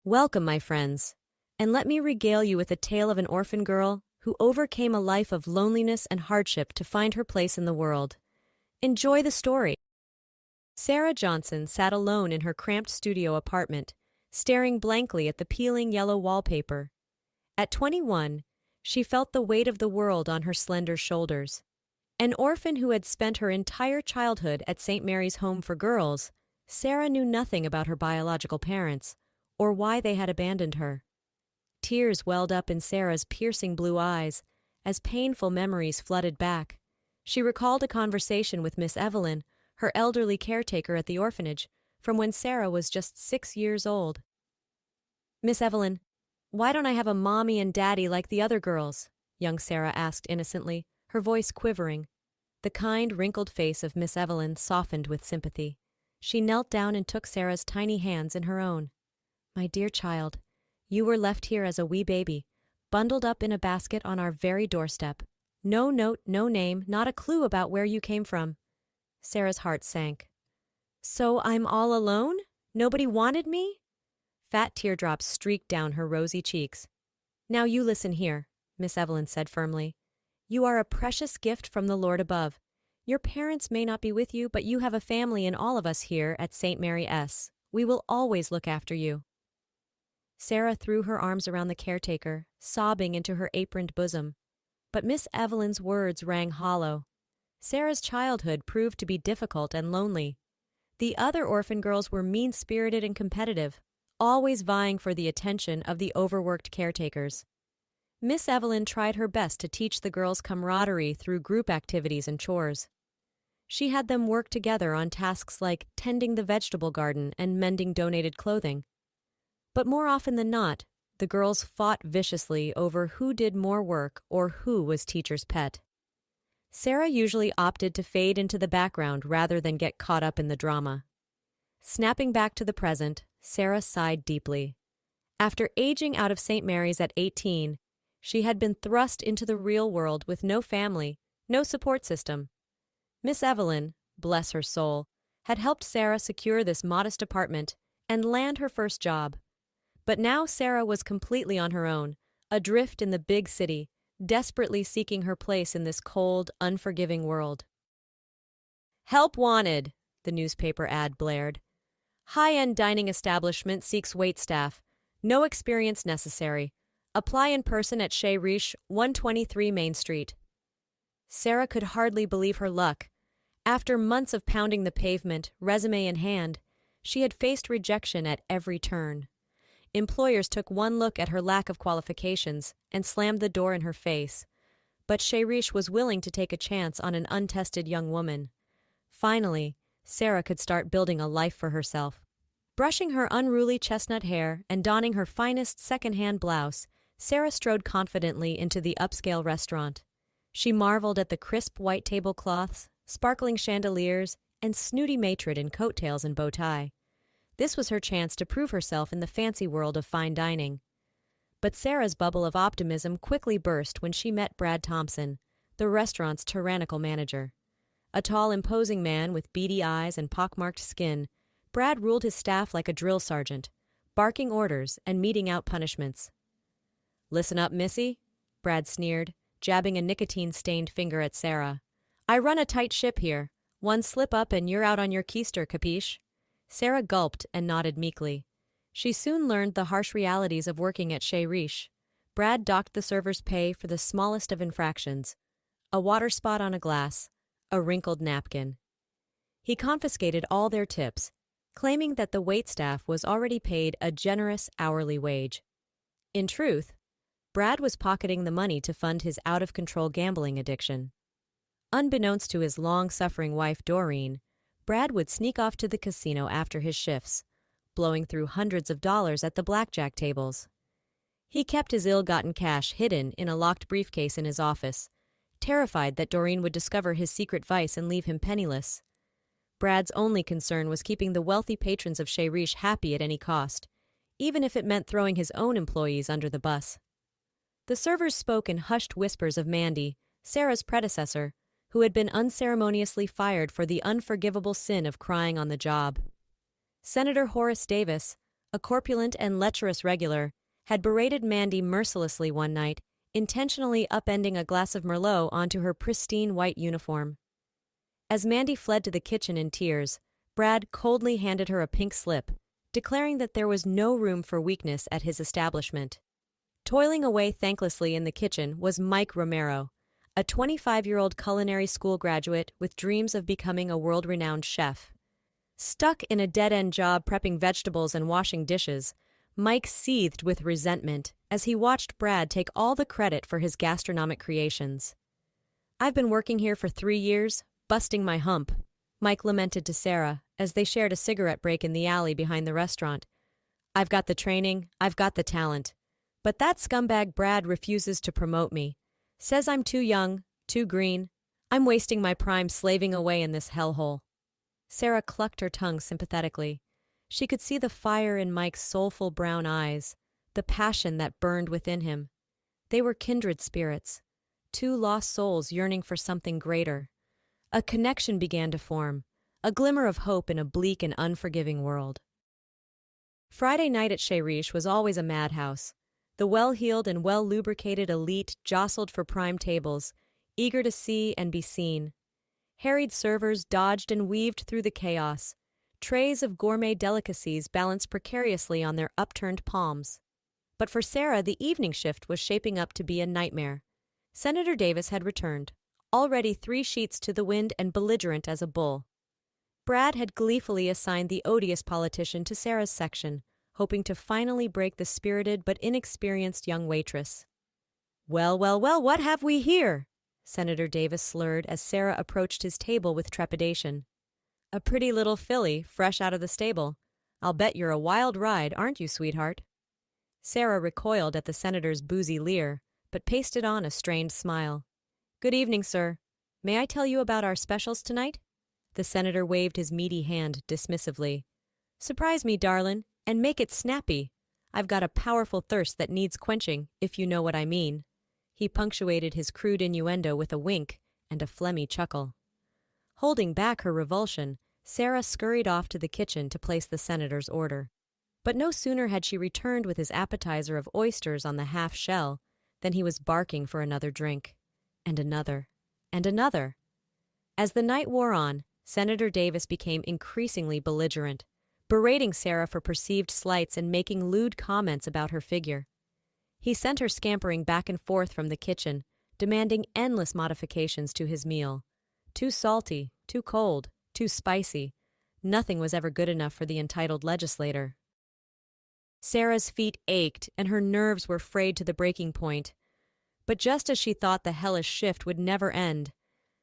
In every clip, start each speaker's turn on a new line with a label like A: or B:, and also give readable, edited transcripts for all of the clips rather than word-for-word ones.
A: Welcome, my friends, and let me regale you with a tale of an orphan girl who overcame a life of loneliness and hardship to find her place in the world. Enjoy the story. Sarah Johnson sat alone in her cramped studio apartment, staring blankly at the peeling yellow wallpaper. At 21, she felt the weight of the world on her slender shoulders. An orphan who had spent her entire childhood at St. Mary's Home for Girls, Sarah knew nothing about her biological parents or why they had abandoned her. Tears welled up in Sarah's piercing blue eyes as painful memories flooded back. She recalled a conversation with Miss Evelyn, her elderly caretaker at the orphanage, from when Sarah was just 6 years old. "Miss Evelyn, why don't I have a mommy and daddy like the other girls?" young Sarah asked innocently, her voice quivering. The kind, wrinkled face of Miss Evelyn softened with sympathy. She knelt down and took Sarah's tiny hands in her own. "My dear child, you were left here as a wee baby, bundled up in a basket on our very doorstep. No note, no name, not a clue about where you came from." Sarah's heart sank. "So I'm all alone? Nobody wanted me?" Fat teardrops streaked down her rosy cheeks. "Now you listen here," Miss Evelyn said firmly. "You are a precious gift from the Lord above. Your parents may not be with you, but you have a family in all of us here at St. Mary S. We will always look after you." Sarah threw her arms around the caretaker, sobbing into her aproned bosom. But Miss Evelyn's words rang hollow. Sarah's childhood proved to be difficult and lonely. The other orphan girls were mean-spirited and competitive, always vying for the attention of the overworked caretakers. Miss Evelyn tried her best to teach the girls camaraderie through group activities and chores. She had them work together on tasks like tending the vegetable garden and mending donated clothing. But more often than not, the girls fought viciously over who did more work or who was teacher's pet. Sarah usually opted to fade into the background rather than get caught up in the drama. Snapping back to the present, Sarah sighed deeply. After aging out of St. Mary's at 18, she had been thrust into the real world with no family, no support system. Miss Evelyn, bless her soul, had helped Sarah secure this modest apartment and land her first job. But now Sarah was completely on her own, adrift in the big city, desperately seeking her place in this cold, unforgiving world. "Help wanted," the newspaper ad blared. "High-end dining establishment seeks waitstaff. No experience necessary. Apply in person at Chez Riche, 123 Main Street." Sarah could hardly believe her luck. After months of pounding the pavement, resume in hand, she had faced rejection at every turn. Employers took one look at her lack of qualifications and slammed the door in her face. But Chez Riche was willing to take a chance on an untested young woman. Finally, Sarah could start building a life for herself. Brushing her unruly chestnut hair and donning her finest second-hand blouse, Sarah strode confidently into the upscale restaurant. She marveled at the crisp white tablecloths, sparkling chandeliers, and snooty matron in coattails and bow tie. This was her chance to prove herself in the fancy world of fine dining. But Sarah's bubble of optimism quickly burst when she met Brad Thompson, the restaurant's tyrannical manager. A tall, imposing man with beady eyes and pockmarked skin, Brad ruled his staff like a drill sergeant, barking orders and meting out punishments. "Listen up, missy," Brad sneered, jabbing a nicotine-stained finger at Sarah. "I run a tight ship here. One slip up and you're out on your keister, capiche?" Sarah gulped and nodded meekly. She soon learned the harsh realities of working at Chez Riche. Brad docked the server's pay for the smallest of infractions: a water spot on a glass, a wrinkled napkin. He confiscated all their tips, claiming that the waitstaff was already paid a generous hourly wage. In truth, Brad was pocketing the money to fund his out-of-control gambling addiction. Unbeknownst to his long-suffering wife Doreen, Brad would sneak off to the casino after his shifts, blowing through hundreds of dollars at the blackjack tables. He kept his ill-gotten cash hidden in a locked briefcase in his office, terrified that Doreen would discover his secret vice and leave him penniless. Brad's only concern was keeping the wealthy patrons of Chez Riche happy at any cost, even if it meant throwing his own employees under the bus. The servers spoke in hushed whispers of Mandy, Sarah's predecessor, who had been unceremoniously fired for the unforgivable sin of crying on the job. Senator Horace Davis, a a corpulent and lecherous regular, had berated Mandy mercilessly one night, intentionally upending a glass of Merlot onto her pristine white uniform. As Mandy fled to the kitchen in tears, Brad coldly handed her a pink slip, declaring that there was no room for weakness at his establishment. Toiling away thanklessly in the kitchen was Mike Romero, a 25-year-old culinary school graduate with dreams of becoming a world-renowned chef. Stuck in a dead-end job prepping vegetables and washing dishes, Mike seethed with resentment as he watched Brad take all the credit for his gastronomic creations. "I've been working here for 3 years, busting my hump," Mike lamented to Sarah as they shared a cigarette break in the alley behind the restaurant. "I've got the training, I've got the talent. But that scumbag Brad refuses to promote me. Says I'm too young, too green. I'm wasting my prime slaving away in this hellhole." Sarah clucked her tongue sympathetically. She could see the fire in Mike's soulful brown eyes, the passion that burned within him. They were kindred spirits, two lost souls yearning for something greater. A connection began to form, a glimmer of hope in a bleak and unforgiving world. Friday night at Chez Riche was always a madhouse. The well-heeled and well-lubricated elite jostled for prime tables, eager to see and be seen. Harried servers dodged and weaved through the chaos. Trays of gourmet delicacies balanced precariously on their upturned palms. But for Sarah, the evening shift was shaping up to be a nightmare. Senator Davis had returned, already 3 sheets to the wind and belligerent as a bull. Brad had gleefully assigned the odious politician to Sarah's section, hoping to finally break the spirited but inexperienced young waitress. "Well, well, well, what have we here?" Senator Davis slurred as Sarah approached his table with trepidation. "A pretty little filly, fresh out of the stable. I'll bet you're a wild ride, aren't you, sweetheart?" Sarah recoiled at the senator's boozy leer, but pasted on a strained smile. "Good evening, sir. May I tell you about our specials tonight?" The senator waved his meaty hand dismissively. "Surprise me, darlin', and make it snappy. I've got a powerful thirst that needs quenching, if you know what I mean." He punctuated his crude innuendo with a wink and a phlegmy chuckle. Holding back her revulsion, Sarah scurried off to the kitchen to place the senator's order. But no sooner had she returned with his appetizer of oysters on the half shell than he was barking for another drink. And another. And another. As the night wore on, Senator Davis became increasingly belligerent, berating Sarah for perceived slights and making lewd comments about her figure. He sent her scampering back and forth from the kitchen, demanding endless modifications to his meal. Too salty, too cold, too spicy. Nothing was ever good enough for the entitled legislator. Sarah's feet ached and her nerves were frayed to the breaking point. But just as she thought the hellish shift would never end,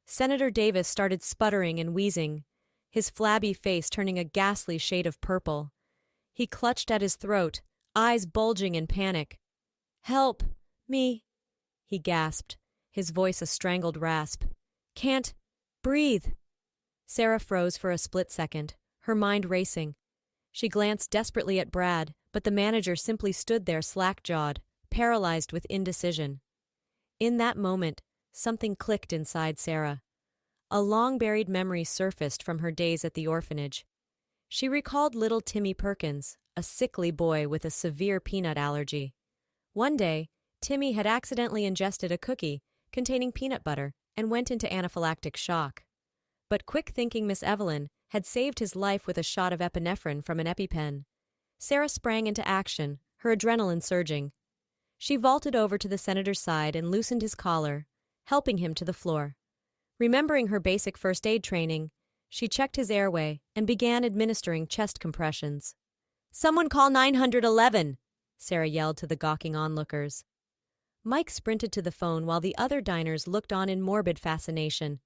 A: Senator Davis started sputtering and wheezing, his flabby face turning a ghastly shade of purple. He clutched at his throat, eyes bulging in panic. "Help! Me!" he gasped, his voice a strangled rasp. "Can't breathe!" Sarah froze for a split second, her mind racing. She glanced desperately at Brad, but the manager simply stood there slack-jawed, paralyzed with indecision. In that moment, something clicked inside Sarah. A long-buried memory surfaced from her days at the orphanage. She recalled little Timmy Perkins, a sickly boy with a severe peanut allergy. One day, Timmy had accidentally ingested a cookie containing peanut butter and went into anaphylactic shock. But quick-thinking Miss Evelyn had saved his life with a shot of epinephrine from an EpiPen. Sarah sprang into action, her adrenaline surging. She vaulted over to the senator's side and loosened his collar, helping him to the floor. Remembering her basic first aid training, she checked his airway and began administering chest compressions. "Someone call 911!" Sarah yelled to the gawking onlookers. Mike sprinted to the phone while the other diners looked on in morbid fascination.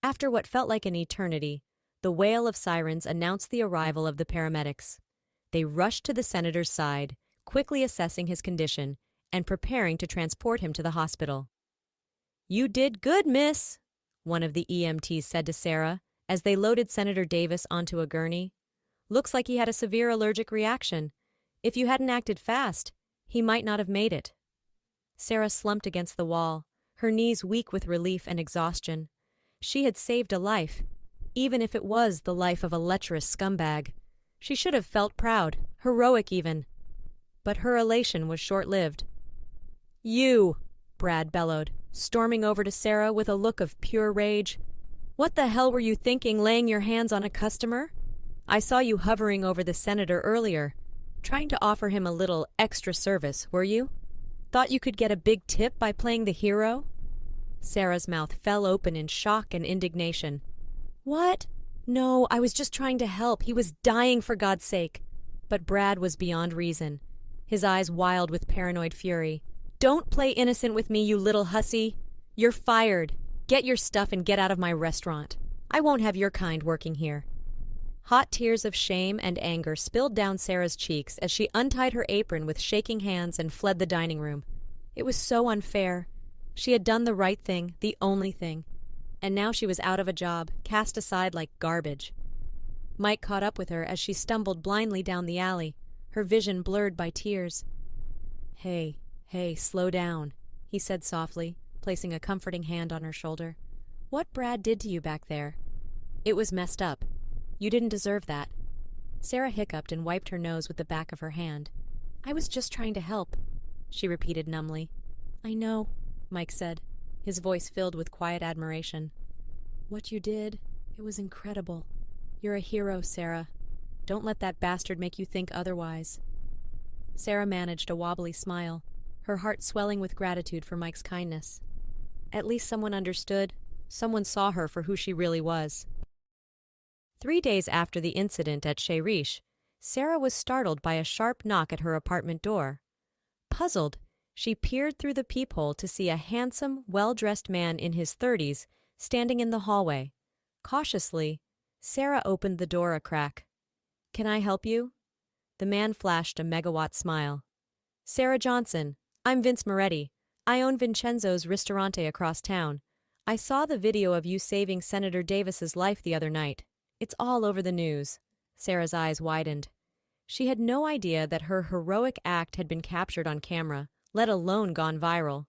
A: After what felt like an eternity, the wail of sirens announced the arrival of the paramedics. They rushed to the senator's side, quickly assessing his condition and preparing to transport him to the hospital. "You did good, miss," one of the EMTs said to Sarah as they loaded Senator Davis onto a gurney. "Looks like he had a severe allergic reaction. If you hadn't acted fast, he might not have made it." Sarah slumped against the wall, her knees weak with relief and exhaustion. She had saved a life, even if it was the life of a lecherous scumbag. She should have felt proud, heroic even. But her elation was short-lived. "You!" Brad bellowed, storming over to Sarah with a look of pure rage. "What the hell were you thinking laying your hands on a customer? I saw you hovering over the senator earlier, trying to offer him a little extra service, were you? Thought you could get a big tip by playing the hero?" Sarah's mouth fell open in shock and indignation. "What? No, I was just trying to help. He was dying, for God's sake." But Brad was beyond reason, his eyes wild with paranoid fury. "Don't play innocent with me, you little hussy. You're fired. Get your stuff and get out of my restaurant. I won't have your kind working here." Hot tears of shame and anger spilled down Sarah's cheeks as she untied her apron with shaking hands and fled the dining room. It was so unfair. She had done the right thing, the only thing. And now she was out of a job, cast aside like garbage. Mike caught up with her as she stumbled blindly down the alley, her vision blurred by tears. Hey, slow down," he said softly, placing a comforting hand on her shoulder. "What Brad did to you back there? It was messed up. You didn't deserve that." Sarah hiccuped and wiped her nose with the back of her hand. "I was just trying to help," she repeated numbly. "I know," Mike said, his voice filled with quiet admiration. "What you did, it was incredible. You're a hero, Sarah. Don't let that bastard make you think otherwise." Sarah managed a wobbly smile, her heart swelling with gratitude for Mike's kindness. At least someone understood, someone saw her for who she really was. 3 days after the incident at Chez Riche, Sarah was startled by a sharp knock at her apartment door. Puzzled, she peered through the peephole to see a handsome, well-dressed man in his 30s standing in the hallway. Cautiously, Sarah opened the door a crack. "Can I help you?" The man flashed a megawatt smile. "Sarah Johnson, I'm Vince Moretti. I own Vincenzo's Ristorante across town. I saw the video of you saving Senator Davis's life the other night. It's all over the news." Sarah's eyes widened. She had no idea that her heroic act had been captured on camera, let alone gone viral.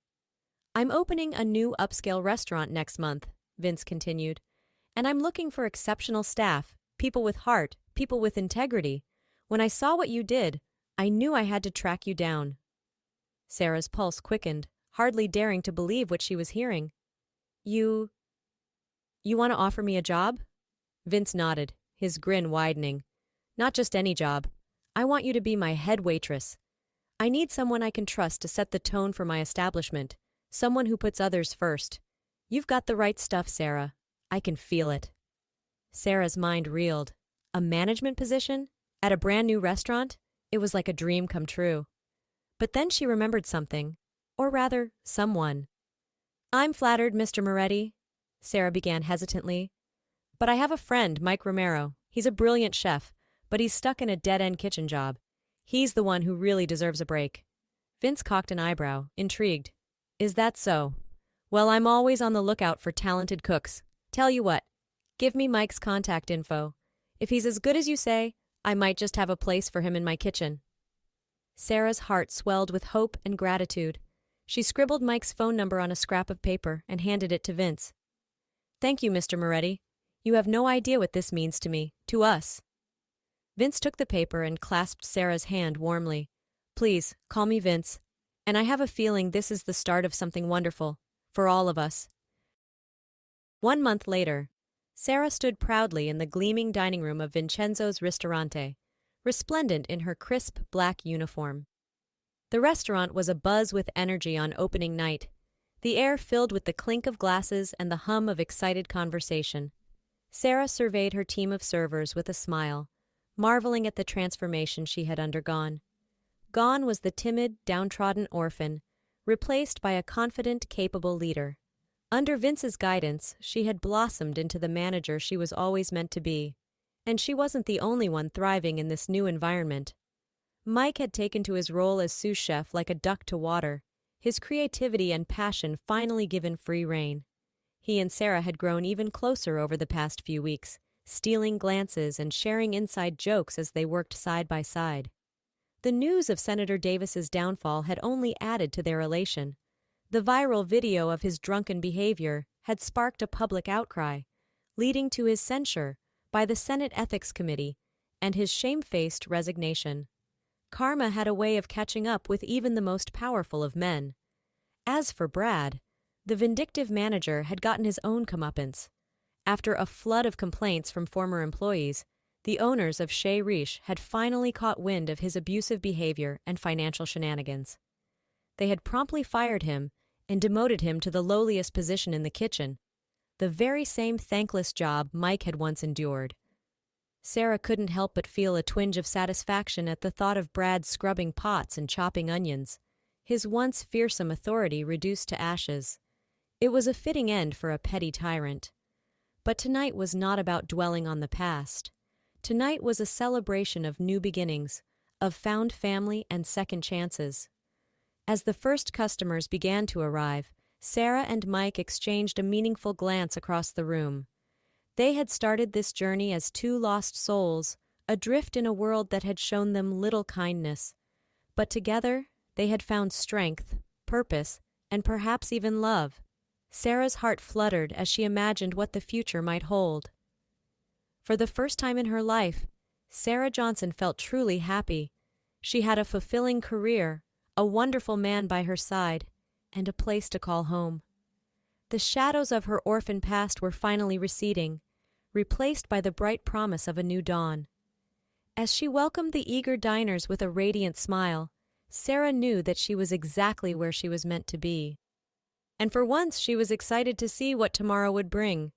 A: "I'm opening a new upscale restaurant next month," Vince continued, "and I'm looking for exceptional staff, people with heart, people with integrity. When I saw what you did, I knew I had to track you down." Sarah's pulse quickened, hardly daring to believe what she was hearing. You want to offer me a job?" Vince nodded, his grin widening. "Not just any job. I want you to be my head waitress. I need someone I can trust to set the tone for my establishment, someone who puts others first. You've got the right stuff, Sarah. I can feel it." Sarah's mind reeled. A management position? At a brand new restaurant? It was like a dream come true. But then she remembered something. Or rather, someone. "I'm flattered, Mr. Moretti," Sarah began hesitantly. "But I have a friend, Mike Romero. He's a brilliant chef, but he's stuck in a dead-end kitchen job. He's the one who really deserves a break." Vince cocked an eyebrow, intrigued. "Is that so? Well, I'm always on the lookout for talented cooks. Tell you what, give me Mike's contact info. If he's as good as you say, I might just have a place for him in my kitchen." Sarah's heart swelled with hope and gratitude. She scribbled Mike's phone number on a scrap of paper and handed it to Vince. "Thank you, Mr. Moretti. You have no idea what this means to me, to us." Vince took the paper and clasped Sarah's hand warmly. "Please, call me Vince. And I have a feeling this is the start of something wonderful, for all of us." 1 month later, Sarah stood proudly in the gleaming dining room of Vincenzo's Ristorante, resplendent in her crisp black uniform. The restaurant was abuzz with energy on opening night, the air filled with the clink of glasses and the hum of excited conversation. Sarah surveyed her team of servers with a smile, marveling at the transformation she had undergone. Gone was the timid, downtrodden orphan, replaced by a confident, capable leader. Under Vince's guidance, she had blossomed into the manager she was always meant to be. And she wasn't the only one thriving in this new environment. Mike had taken to his role as sous chef like a duck to water, his creativity and passion finally given free rein. He and Sarah had grown even closer over the past few weeks, stealing glances and sharing inside jokes as they worked side by side. The news of Senator Davis's downfall had only added to their elation. The viral video of his drunken behavior had sparked a public outcry, leading to his censure by the Senate Ethics Committee and his shamefaced resignation. Karma had a way of catching up with even the most powerful of men. As for Brad, the vindictive manager had gotten his own comeuppance. After a flood of complaints from former employees, the owners of Chez Riche had finally caught wind of his abusive behavior and financial shenanigans. They had promptly fired him and demoted him to the lowliest position in the kitchen, the very same thankless job Mike had once endured. Sarah couldn't help but feel a twinge of satisfaction at the thought of Brad scrubbing pots and chopping onions, his once fearsome authority reduced to ashes. It was a fitting end for a petty tyrant. But tonight was not about dwelling on the past. Tonight was a celebration of new beginnings, of found family and second chances. As the first customers began to arrive, Sarah and Mike exchanged a meaningful glance across the room. They had started this journey as two lost souls, adrift in a world that had shown them little kindness. But together, they had found strength, purpose, and perhaps even love. Sarah's heart fluttered as she imagined what the future might hold. For the first time in her life, Sarah Johnson felt truly happy. She had a fulfilling career, a wonderful man by her side, and a place to call home. The shadows of her orphan past were finally receding, replaced by the bright promise of a new dawn. As she welcomed the eager diners with a radiant smile, Sarah knew that she was exactly where she was meant to be. And for once she was excited to see what tomorrow would bring.